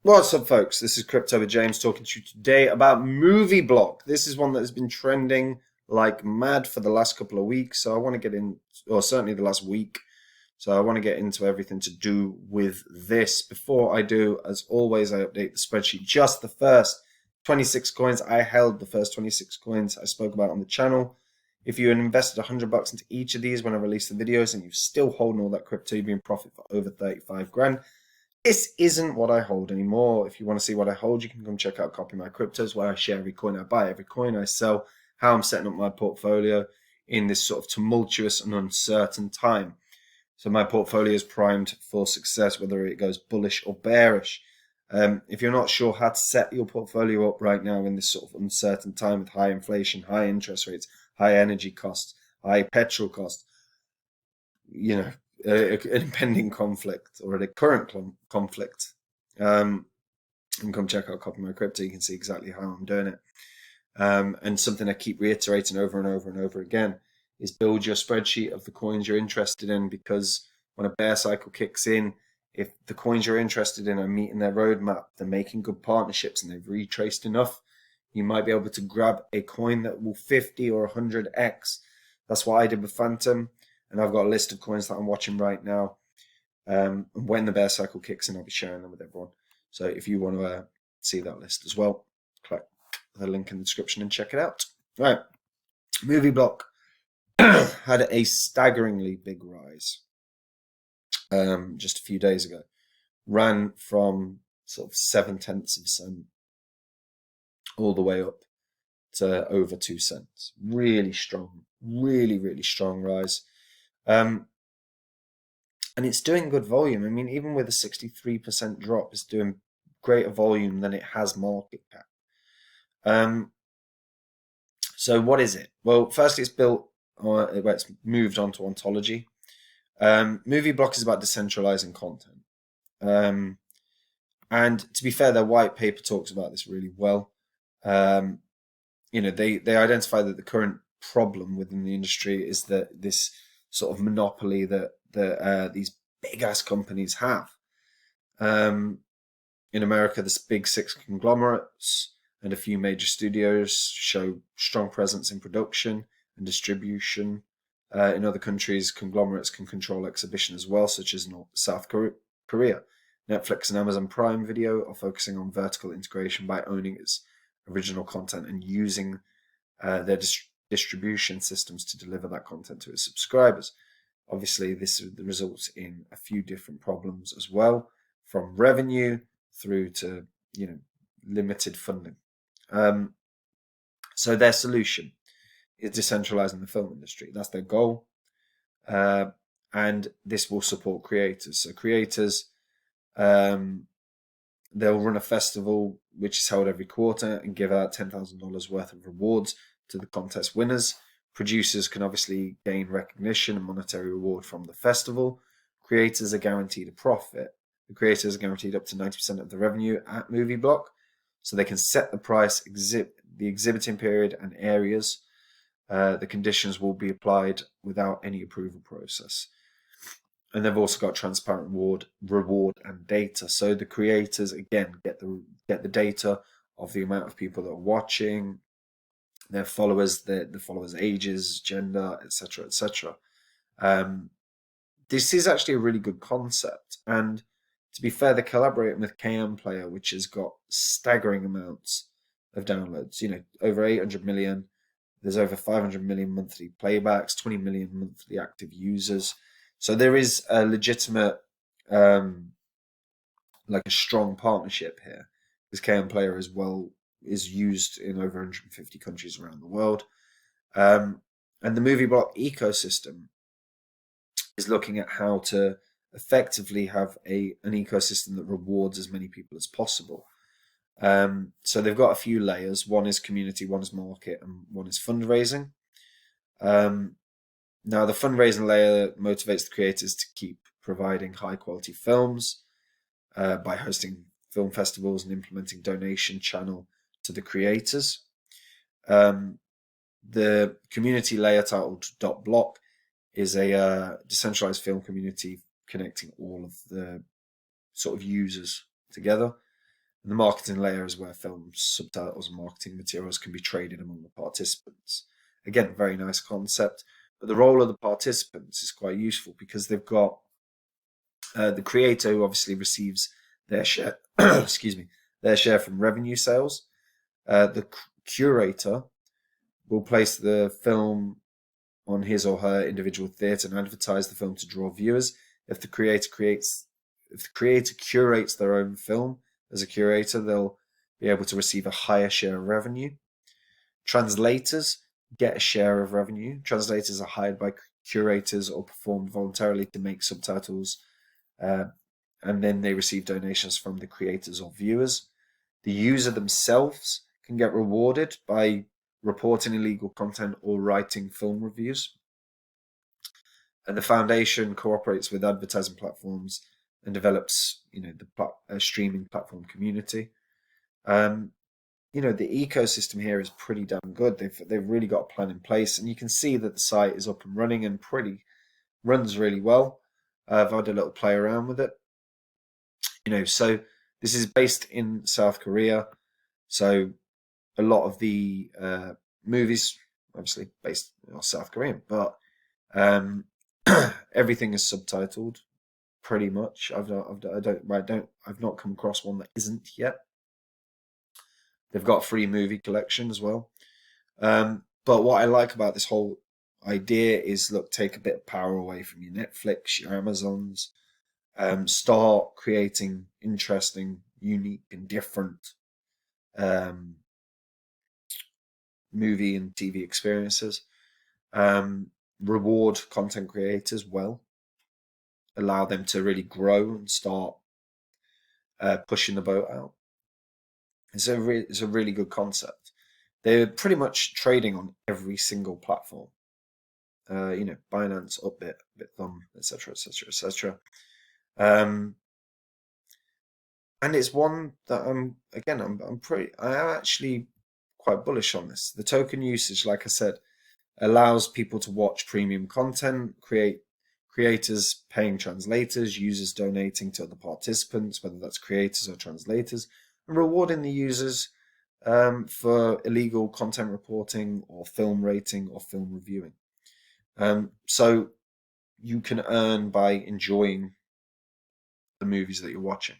What's up, folks? This is Crypto with James talking to you today about Movieblock. This is one that has been trending like mad for the last couple of weeks. So I want to get in, or certainly the last week. So I want to get into everything to do with this. Before I do, as always, I update the spreadsheet. Just the first 26 coins. I held the first 26 coins I spoke about on the channel. If you invested $100 into each of these when I release the videos and you're still holding all that crypto, you'll be in profit for over 35 grand. This isn't what I hold anymore. If you want to see what I hold, you can come check out Copy My Cryptos, where I share every coin I buy, every coin I sell, how I'm setting up my portfolio in this sort of tumultuous and uncertain time. So my portfolio is primed for success, whether it goes bullish or bearish. If you're not sure how to set your portfolio up right now in this sort of uncertain time with high inflation, high interest rates, high energy costs, high petrol costs, an impending conflict or a current conflict, and come check out Copy My Crypto. You can see exactly how I'm doing it. And something I keep reiterating over and over and over again is build your spreadsheet of the coins you're interested in, because when a bear cycle kicks in, if the coins you're interested in are meeting their roadmap, they're making good partnerships, and they've retraced enough, you might be able to grab a coin that will 50 or 100x. That's what I did with Phantom. And I've got a list of coins that I'm watching right now. And when the bear cycle kicks in, I'll be sharing them with everyone. So if you want to see that list as well, click the link in the description and check it out. All right. Movieblock had a staggeringly big rise just a few days ago. Ran from sort of 0.7% all the way up to over 2 cents. Really strong, really strong rise. And it's doing good volume. I mean, even with a 63% drop, it's doing greater volume than it has market cap. So what is it? Well, first it's moved on to ontology. Movieblock is about decentralizing content. And to be fair, their white paper talks about this really well. They identify that the current problem within the industry is that this sort of monopoly that these big ass companies have. In America, there's big 6 conglomerates and a few major studios show strong presence in production and distribution. In other countries, conglomerates can control exhibition as well, such as South Korea. Netflix and Amazon Prime Video are focusing on vertical integration by owning its original content and using their distribution systems to deliver that content to its subscribers. Obviously, this results in a few different problems as well, from revenue through to limited funding. So their solution is decentralizing the film industry. That's their goal, and this will support creators. So creators, they'll run a festival which is held every quarter and give out $10,000 worth of rewards to the contest winners. Producers can obviously gain recognition and monetary reward from the festival. Creators are guaranteed a profit. The creators are guaranteed up to 90% of the revenue at Movieblock, so they can set the price, the exhibiting period and areas. The conditions will be applied without any approval process. And they've also got transparent reward and data. So the creators, again, get the data of the amount of people that are watching, their followers, the followers' ages, gender, etc., etc. This is actually a really good concept. And to be fair, they're collaborating with KM Player, which has got staggering amounts of downloads. Over 800 million. There's over 500 million monthly playbacks, 20 million monthly active users. So there is a legitimate, like a strong partnership here. This KM Player is used in over 150 countries around the world. And the Movieblock ecosystem is looking at how to effectively have an ecosystem that rewards as many people as possible. So they've got a few layers. One is community, one is market, and one is fundraising. Now, the fundraising layer motivates the creators to keep providing high quality films by hosting film festivals and implementing donation channel to the creators. The community layer, titled .block, is a decentralized film community connecting all of the sort of users together. And the marketing layer is where films, subtitles, and marketing materials can be traded among the participants. Again, very nice concept. But the role of the participants is quite useful because they've got the creator who obviously receives their share, excuse me, their share from revenue sales. The curator will place the film on his or her individual theatre and advertise the film to draw viewers. If the creator curates their own film as a curator, they'll be able to receive a higher share of revenue. Translators get a share of revenue. Translators are hired by curators or performed voluntarily to make subtitles, and then they receive donations from the creators or viewers. The user themselves can get rewarded by reporting illegal content or writing film reviews. And the foundation cooperates with advertising platforms and develops, the streaming platform community. The ecosystem here is pretty damn good. They've really got a plan in place, and you can see that the site is up and running and runs really well. I've had a little play around with it. So this is based in South Korea. So a lot of the movies, obviously based on South Korean, but everything is subtitled pretty much. I've not come across one that isn't yet. They've got a free movie collection as well. But what I like about this whole idea is, look, take a bit of power away from your Netflix, your Amazons. Start creating interesting, unique, and different movie and TV experiences. Reward content creators well. Allow them to really grow and start pushing the boat out. It's a really good concept. They're pretty much trading on every single platform. Binance, Upbit, BitThumb, etc., etc., etc. And it's one that I'm actually quite bullish on this. The token usage, like I said, allows people to watch premium content, creators paying translators, users donating to other participants, whether that's creators or translators, and rewarding the users for illegal content reporting or film rating or film reviewing. So you can earn by enjoying the movies that you're watching.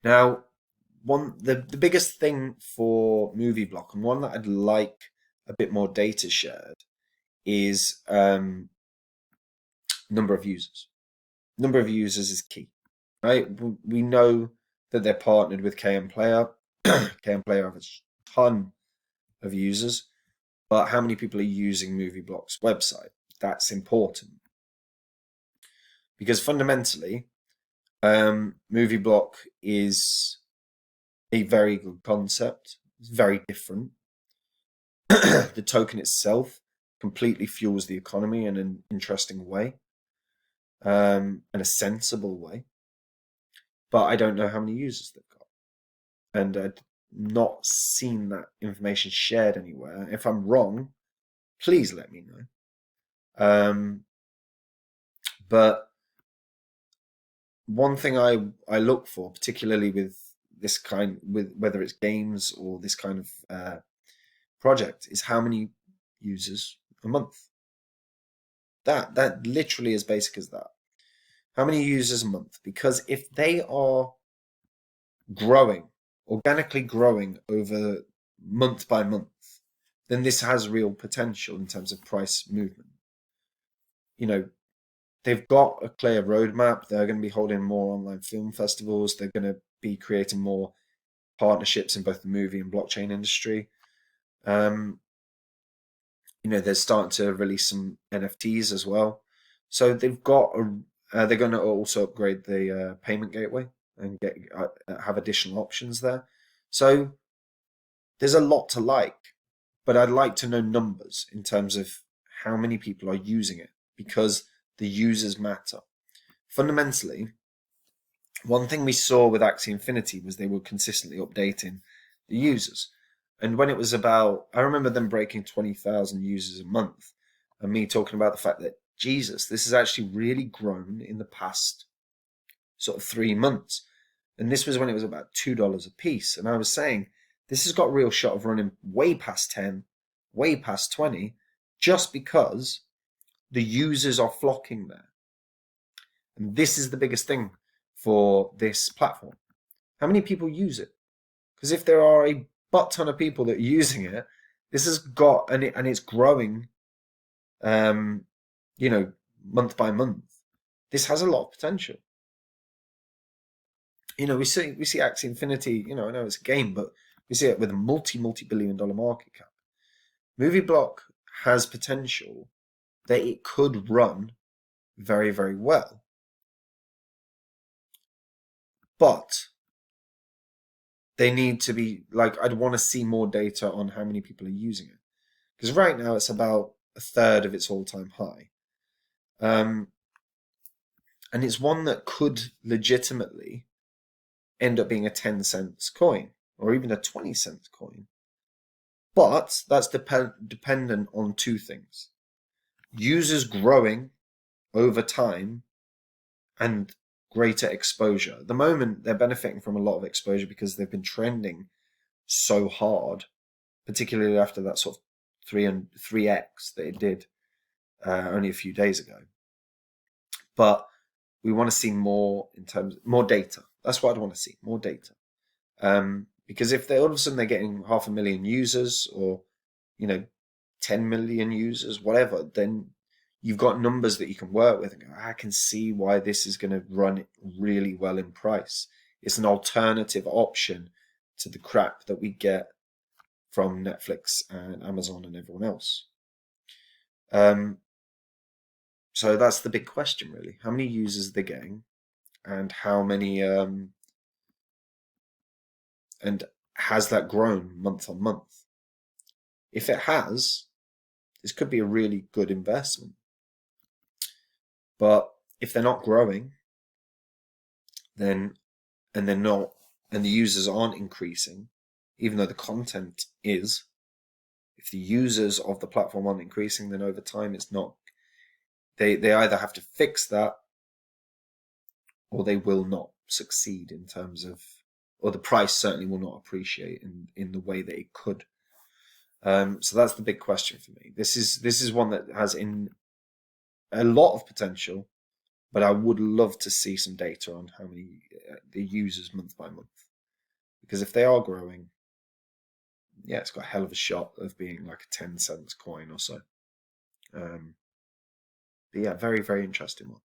Now, the biggest thing for Movieblock, and one that I'd like a bit more data shared, is number of users. Number of users is key, right? We know that they're partnered with KM Player. KM Player have a ton of users, but how many people are using Movieblock's website? That's important. Because fundamentally, Movieblock is a very good concept. It's very different. The token itself completely fuels the economy in an interesting way, in a sensible way. But I don't know how many users they've got. And I've not seen that information shared anywhere. If I'm wrong, please let me know. But one thing I look for, particularly with whether it's games or this kind of project, is how many users a month. That literally as basic as that. How many users a month? Because if they are organically growing over month by month, then this has real potential in terms of price movement. They've got a clear roadmap. They're going to be holding more online film festivals. They're going to be creating more partnerships in both the movie and blockchain industry. They're starting to release some NFTs as well. So they're going to also upgrade the payment gateway and have additional options there. So there's a lot to like, but I'd like to know numbers in terms of how many people are using it, because the users matter. Fundamentally, one thing we saw with Axie Infinity was they were consistently updating the users. And when it was I remember them breaking 20,000 users a month, and me talking about the fact that, Jesus, this has actually really grown in the past sort of 3 months. And this was when it was about $2 a piece. And I was saying, this has got a real shot of running way past 10, way past 20, just because the users are flocking there. And this is the biggest thing for this platform. How many people use it? Because if there are a butt ton of people that are using it, this has got, and it's growing, month by month. This has a lot of potential. We see Axie Infinity, I know it's a game, but we see it with a multi-billion-dollar market cap. Movieblock has potential that it could run very, very well. But they need to be, I'd want to see more data on how many people are using it. Because right now it's about a third of its all-time high. And it's one that could legitimately end up being a 10-cent coin or even a 20-cent coin. But that's dependent on two things. Users growing over time and greater exposure. At the moment, they're benefiting from a lot of exposure because they've been trending so hard, particularly after that sort of 3x that it did only a few days ago. But we want to see more more data. That's what I'd want to see, more data. Because if all of a sudden they're getting 500,000 users or 10 million users, whatever, then you've got numbers that you can work with and go, I can see why this is going to run really well in price. It's an alternative option to the crap that we get from Netflix and Amazon and everyone else. So that's the big question, really. How many users are they getting, and how many, and has that grown month on month? If it has, this could be a really good investment. But if they're not growing, then and the users aren't increasing, even though the content is, if the users of the platform aren't increasing, then over time it's not. They either have to fix that, or they will not succeed in terms of, or the price certainly will not appreciate in the way that it could. So that's the big question for me. This is one that has a lot of potential, but I would love to see some data on how many the users month by month, because if they are growing, yeah, it's got a hell of a shot of being like a 10-cent coin or so. But yeah, very, very interesting one.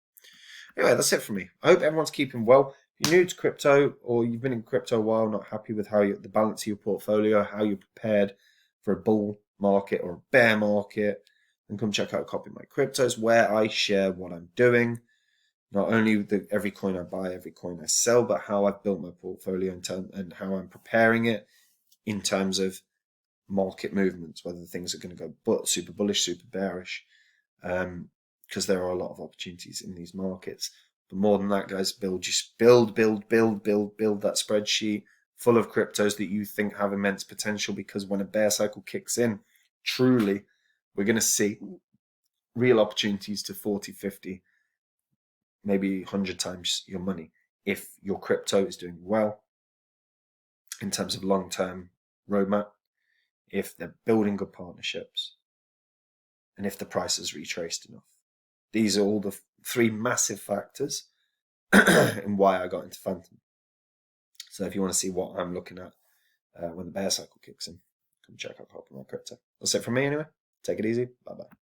Anyway, that's it for me. I hope everyone's keeping well. If you're new to crypto or you've been in crypto a while, not happy with the balance of your portfolio, how you're prepared for a bull market or a bear market, then come check out Copy My Cryptos, where I share what I'm doing. Not only every coin I buy, every coin I sell, but how I've built my portfolio and how I'm preparing it in terms of market movements, whether things are going to go super bullish, super bearish, because there are a lot of opportunities in these markets. But more than that, guys, build that spreadsheet full of cryptos that you think have immense potential, because when a bear cycle kicks in, truly, we're going to see real opportunities to 40, 50, maybe 100 times your money if your crypto is doing well in terms of long-term roadmap, if they're building good partnerships, and if the price is retraced enough. These are all the three massive factors in why I got into Phantom. So if you want to see what I'm looking at when the bear cycle kicks in, come check out Copy My Crypto. That's it from me anyway. Take it easy. Bye-bye.